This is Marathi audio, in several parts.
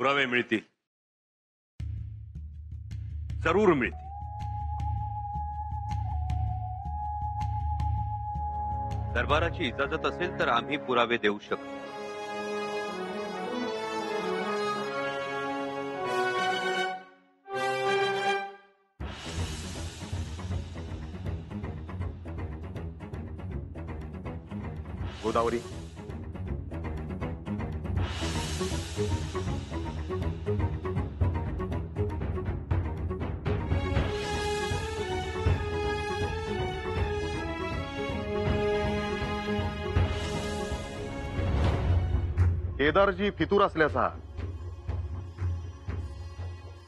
पुरावे मिळतील, जरूर मिळतील. दरबाराची इजाजत असेल तर आम्ही पुरावे देऊ शकतो. गोदावरी, केदारजी फितूर असल्याचा,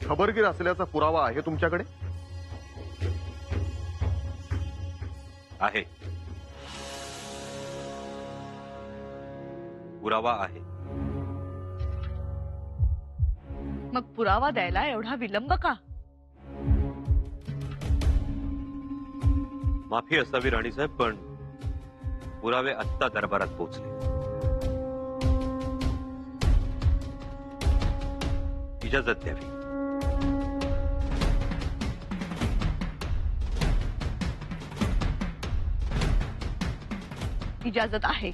खबरगीर असल्याचा पुरावा आहे तुमच्याकडे? आहे, पुरावा आहे. मग पुरावा द्यायला एवढा विलंब का? माफी असावी राणीसाहेब, पण पुरावे आत्ता दरबारात पोहोचले. इजाजत द्यावी. इजाजत आहे.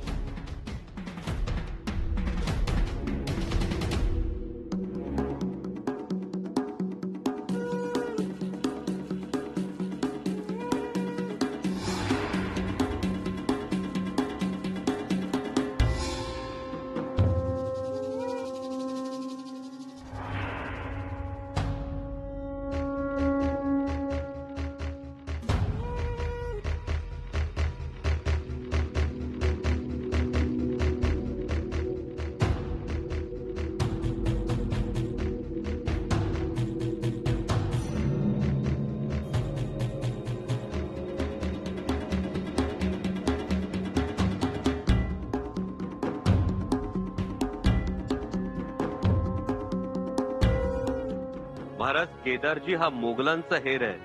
महाराज, केदारजी हा मोगलांचा हेर आहे,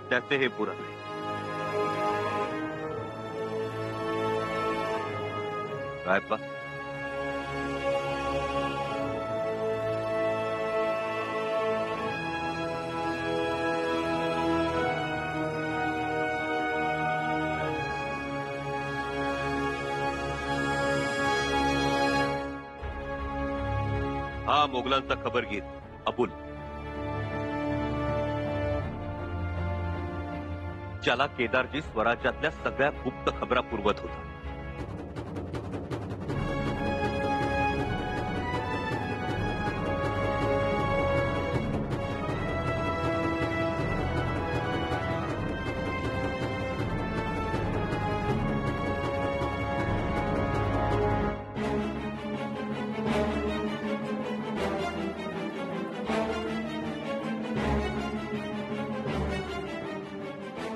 त्याचे हे पुरावे. रायप्पा, हा मोगलांचा खबरगीर अबुल, ज्याला केदारजी स्वराज्यातल्या सगळ्या गुप्त खबरा पुरवत होता.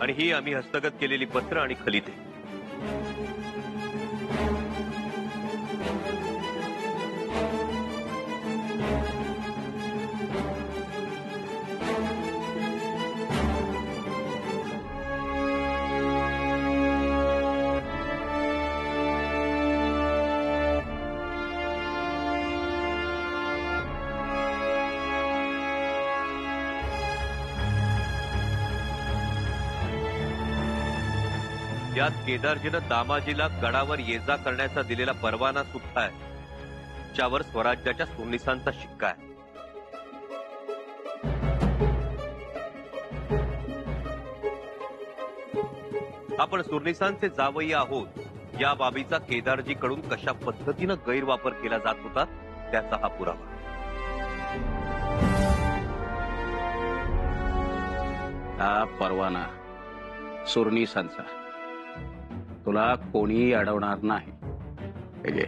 आणि ही आम्ही हस्तगत केलेली पत्र आणि खलिते. यात केदारजीनं दामाजीला गडावर ये जा करण्याचा दिलेला परवाना सुद्धा आहे, ज्यावर स्वराज्याच्या सोनिसांचा शिक्का आहे. आपण सुरनिसांचे जावई आहोत या बाबीचा केदारजीकडून कशा पद्धतीनं गैरवापर केला जात होता त्याचा हा पुरावा. हा परवाना सुरनिसांचा, तुला कोणीही अडवणार नाही. हे घे.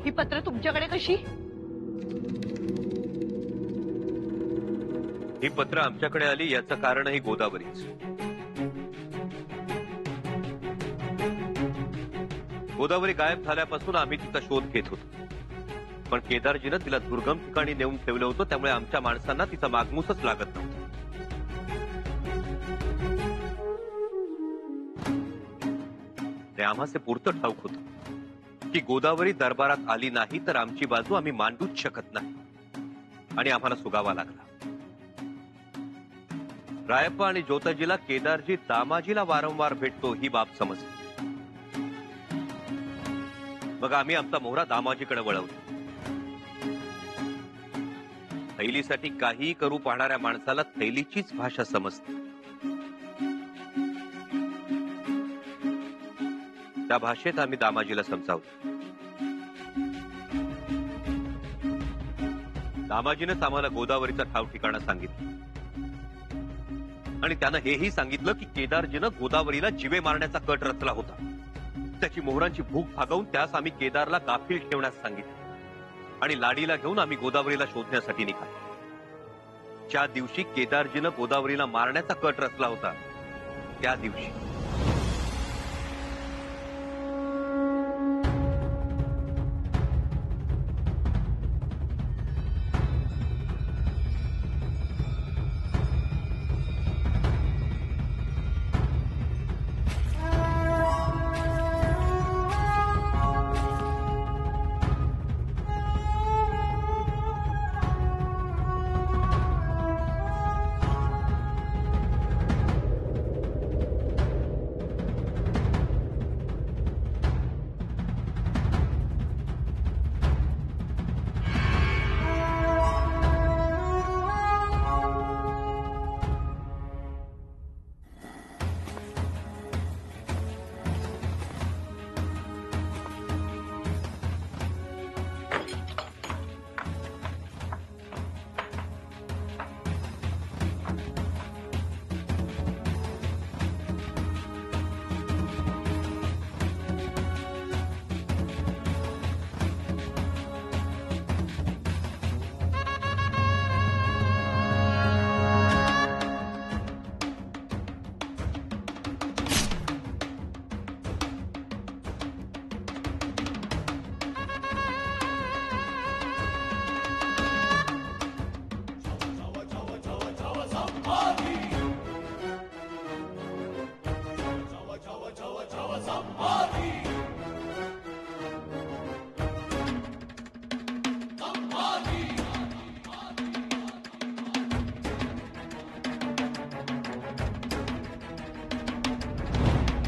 ही पत्र तुमच्याकडे कशी? ही पत्र आमच्याकडे आली याचं कारणही गोदावरीच. गोदावरी गायब झाल्यापासून आम्ही तिचा शोध घेत होतो, पण केदारजीनं तिला दुर्गम ठिकाणी नेऊन ठेवलं होतं, त्यामुळे आमच्या माणसांना तिचा मागमूसच लागत नव्हता. हे आम्हाचे पुरतं ठाऊक होतं की गोदावरी दरबारात आली नाही तर आमची बाजू आम्ही मांडूच शकत नाही आणि आम्हाला सुगावा लागला. रायप्पा आणि ज्योताजीला केदारजी दामाजीला वारंवार भेटतो ही बाब समजली. मग आम्ही आमचा मोहरा दामाजीकडे वळवला. थैलीसाठी काहीही करू पाहणाऱ्या माणसाला थैलीचीच भाषा समजते. त्या भाषेत आम्ही दामाजीला समजावलं. दामाजीनंच आम्हाला गोदावरीचा ठाव ठिकाणा सांगितलं आणि त्यानं हेही सांगितलं की केदारजीनं गोदावरीला जिवे मारण्याचा कट रचला होता. त्याची मोहरांची भूक भागवून त्यास आम्ही केदारला गाफील ठेवण्यास सांगितलं आणि लाडीला घेऊन आम्ही गोदावरीला शोधण्यासाठी निघालो. ज्या दिवशी केदारजीनं गोदावरीला मारण्याचा कट रचला होता त्या दिवशी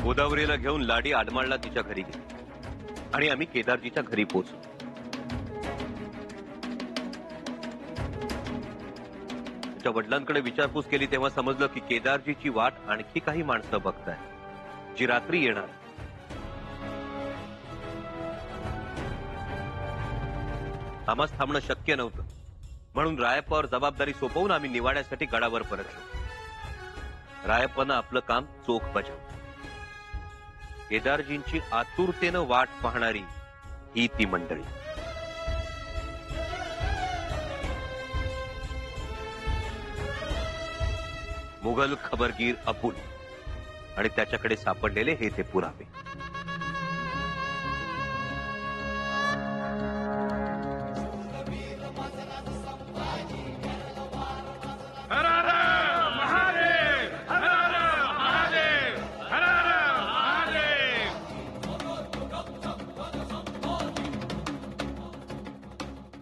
गोदावरीला घेऊन लाडी आडमाळला तिच्या घरी गेली आणि आम्ही केदारजीच्या घरी पोहोचलो. तिच्या वडिलांकडे विचारपूस केली तेव्हा समजलं की केदारजीची वाट आणखी काही माणसं बघताय जी रात्री येणार. आम्हास थांबणं शक्य नव्हतं म्हणून रायप्पावर जबाबदारी सोपवून आम्ही निवाड्यासाठी गडावर परतलो. रायप्पानं आपलं काम चोख बजावलं. केदारजींची आतुरतेनं वाट पाहणारी ही ती मंडळी. मुघल खबरगीर अबुल आणि त्याच्याकडे सापडलेले हे ते पुरावे.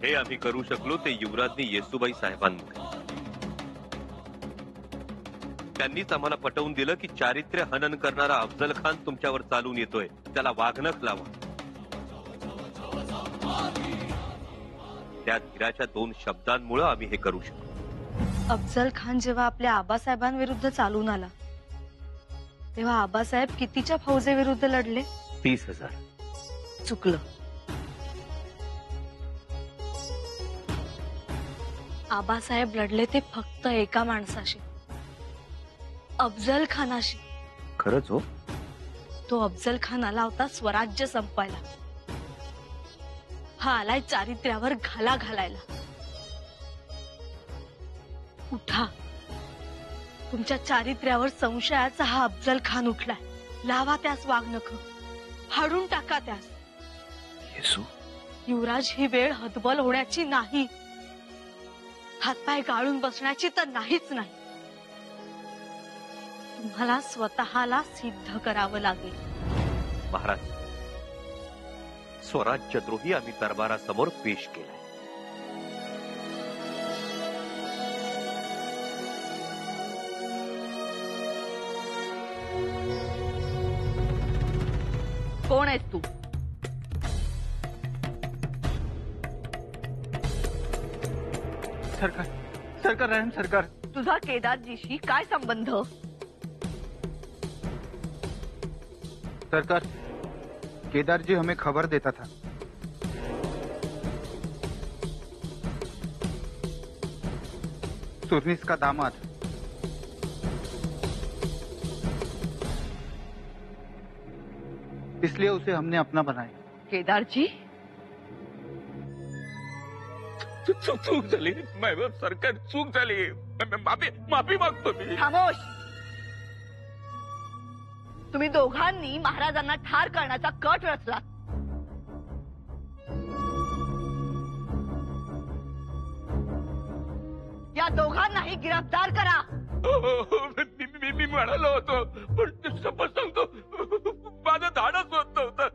हे आम्ही करू शकलो ते युवराजनी येसूबाई साहेबांमुळे. त्यांनीच आम्हाला पटवून दिलं की चारित्र्य हनन करणारा अफजल खान तुमच्यावर चालून येतोय, त्याला वाघनख लावा. त्या धीराच्या 2 शब्दांमुळे आम्ही हे करू शकलो. अफजल खान जेव्हा आपल्या आबासाहेबांविरुद्ध चालून आला तेव्हा आबासाहेब कितीच्या फौजेविरुद्ध लढले? 30,000. चुकलं. आबासाहेब लढले ते फक्त एका माणसाशी, अफजल खानाशी. खरंच हो? तो अफजल खान आला होता स्वराज्य संपवायला. हा आलाय चारित्र्यावर घाला घालायला. उठा, तुमच्या चारित्र्यावर संशयाचा हा अफजल खान उठलाय. लावा त्यास वाघनख, हाडून टाका त्यास. येसू, युवराज, ही वेळ हतबल होण्याची नाही, हातपाय गाळून बसण्याची तर नाहीच नाही. तुम्हाला स्वतःला सिद्ध करावं लागेल. महाराज, स्वराज्यद्रोही आम्ही दरबारासमोर पेश केला. कोण आहेस तू? सरकार, सरकार, रहम सरकार. तुझा केदारजीशी काय संबंध? सरकार, केदार जी हमें खबर देता था. सुरनीस का दामाद इसलिए उसे हमने अपना बनाया. केदारजी, चूक झाली सरकार, चूक झाली. माफी मागतो मी. खामोश. तुम्ही दोघांनी महाराजांना ठार करण्याचा कट रचला. या दोघांनाही गिरफ्तार करा. मी म्हणालो होतो, पण शपथ सांगतो माझं धाडच होत नव्हतं.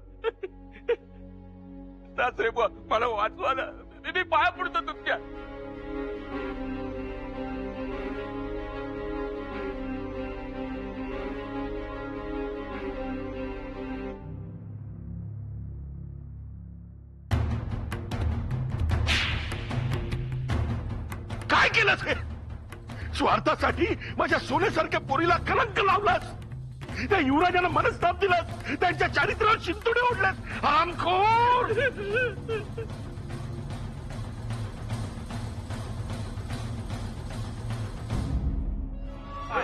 सासरे बुवा, मला वाचवा ना. मी पाया पडतो तुमच्या. काय केलंस हे? स्वार्थासाठी माझ्या सोन्यासारख्या पोरीला कलंक लावलास. त्या युवराजाला मनस्ताप दिलास. त्यांच्या चारित्र्यावर शिंतोडे ओढलास. हरामखोर.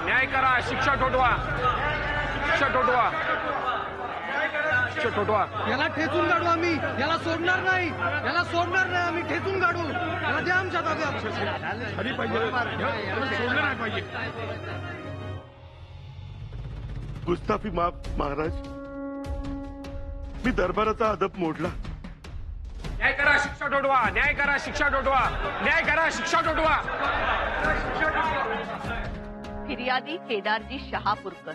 न्याय करा, शिक्षा ठोठवा, शिक्षा ठोठवा, शिक्षा ठोठवा. याला ठेचून काढू आम्ही. याला सोडणार नाही. याला सोडणार नाही आम्ही. ठेचून काढू. याला द्या आमच्या ताब्यात. सोडलं नाही पाहिजे. गुस्ताफी माफ महाराज. मी दरबाराचा अदब मोडला. न्याय करा, शिक्षा ठोठवा, न्याय करा, शिक्षा ठोठवा, न्याय करा, शिक्षा ठोठवा. फिर्यादी केदारजी शहापूरकर.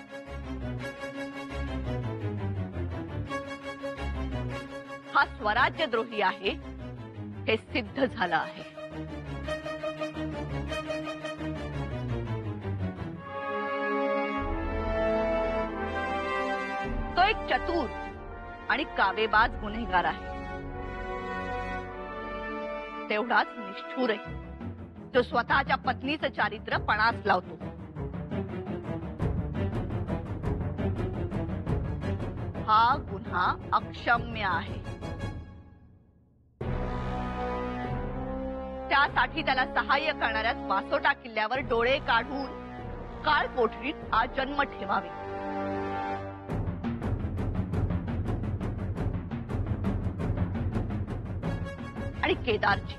हा स्वराज्यद्रोही आहे हे सिद्ध झालं आहे. तो एक चतुर आणि कावेबाज गुन्हेगार आहे. तेवढाच निष्ठुर आहे, जो स्वतःच्या पत्नीचं चारित्र्य पणास लावतो. हा गुन्हा अक्षम्य आहे. त्यासाठी त्याला सहाय्य करणाऱ्या वासोटा किल्ल्यावर डोळे काढून काळ कोठडीत आजन्म ठेवावे. आणि केदारजी,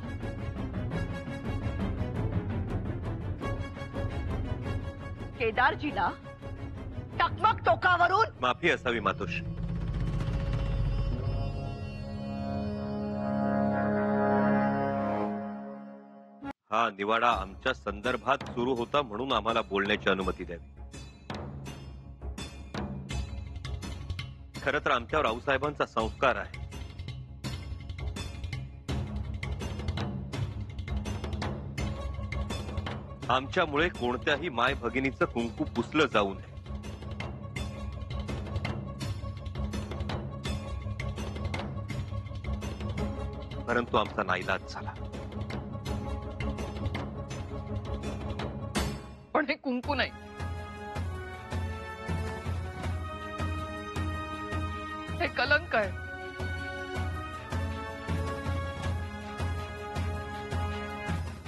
केदारजीला टकमक टोकावरून माफी असावी मातोश्री. हा निवाडा आमच्या संदर्भात सुरू होता म्हणून आम्हाला बोलण्याची अनुमती द्यावी. खरं तर आमच्यावर रावसाहेबांचा संस्कार आहे. आमच्यामुळे कोणत्याही माय भगिनीचं कुंकू पुसलं जाऊ नये. परंतु आमचा नाईलाज झाला. पण हे कुंकू नाही, हे कलंक आहे.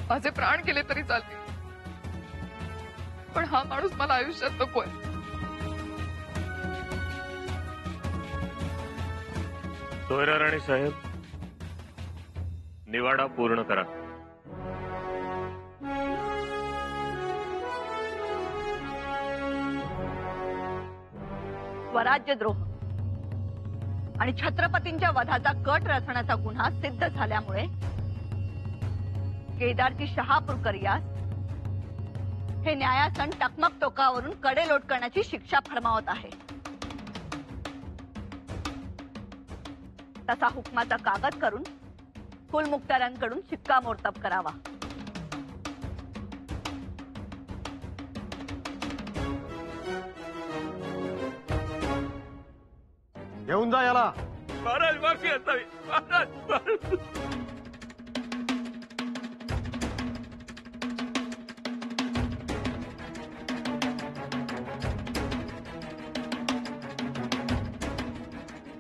माझे प्राण गेले तरी चालतील, पण हा माणूस मला आयुष्यात नकोय. सोयरा राणी साहेब, निवाडा पूर्ण करा. स्वराज्यद्रोह आणि छत्रपतींच्या वधाचा कट रचण्याचा गुन्हा सिद्ध झाल्यामुळे केदारजी शहापूरकर यास हे न्यायासन टकमक टोकावरून कडेलोट करण्याची शिक्षा फरमावत आहे. तसा हुकमाचा कागद करून कुलमुक्तारांकडून शिक्कामोर्तब करावा. घेऊन जा याला. महाराज माफी असावी. महाराज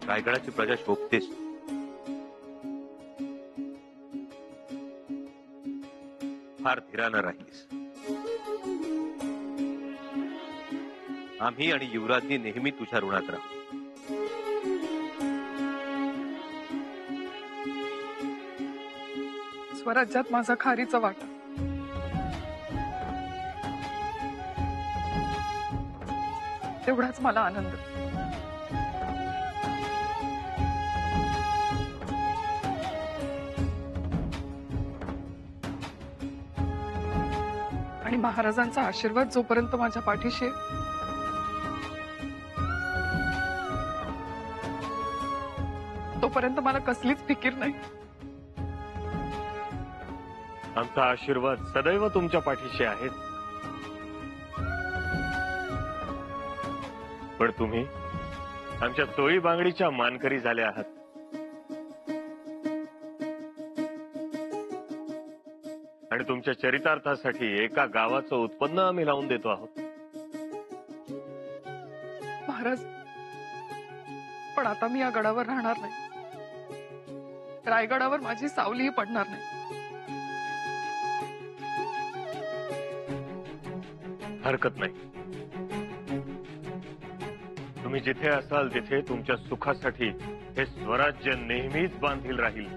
रायगडाची प्रजा शोभतेच. फार धीरानं राहिलीस. आम्ही आणि युवराजनी नेहमी तुझ्या ऋणात राहू. स्वराज्यात माझा खारीचा वाटा. तेवढाच मला आनंद. आणि महाराजांचा आशीर्वाद जोपर्यंत माझ्या पाठीशी आहे, तोपर्यंत मला कसलीच फिकीर नाही. आमचा आशीर्वाद सदैव तुमच्या पाठीशी आहे. पण तुम्ही आमच्या सोयी बांगडीच्या मानकरी झाल्या आहात. आणि तुमच्या चरितार्थासाठी एका गावाचं उत्पन्न आम्ही लावून देतो आहोत. महाराज, पण आता मी या गडावर राहणार नाही. रायगडावर माझी सावलीही पडणार नाही. हरकत नाही. तुम्ही जिथे असाल तिथे तुमच्या सुखासाठी हे स्वराज्य नेहमीच बांधील राहील.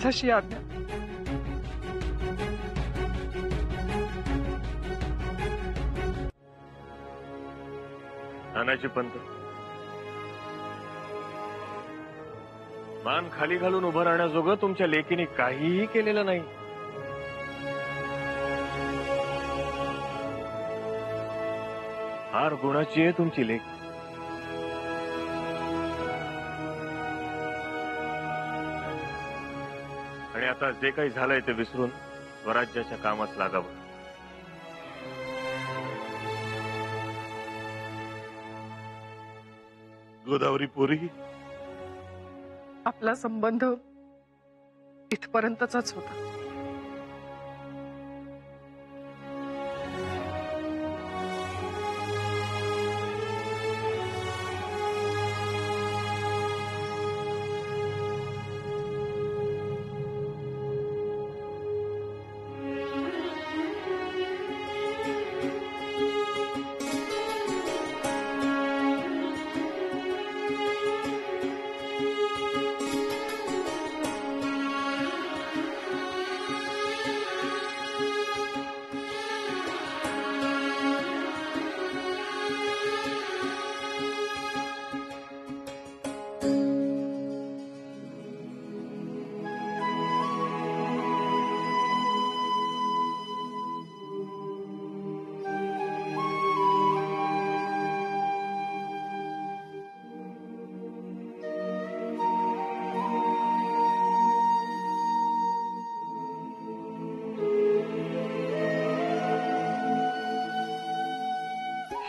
जशी आज्ञा. नानाजी पंत, मान खाली घालून उभं राहण्याजोगं तुमच्या लेकीने काहीही केलेलं नाही. फार गुणाची आहे तुमची लेक. आणि आता जे काही झालंय ते विसरून स्वराज्याच्या कामात लागावं. गोदावरी पोरी, आपला संबंध इथपर्यंतचाच होता.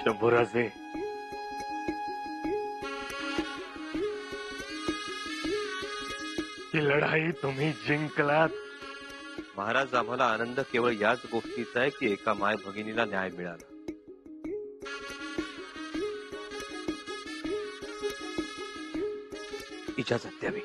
शंभूराजे, ही लढाई तुम्ही जिंकलात. महाराज, आम्हाला आनंद केवळ याच गोष्टीचा आहे की एका माय भगिनीला न्याय मिळाला. इजाजत द्यावी.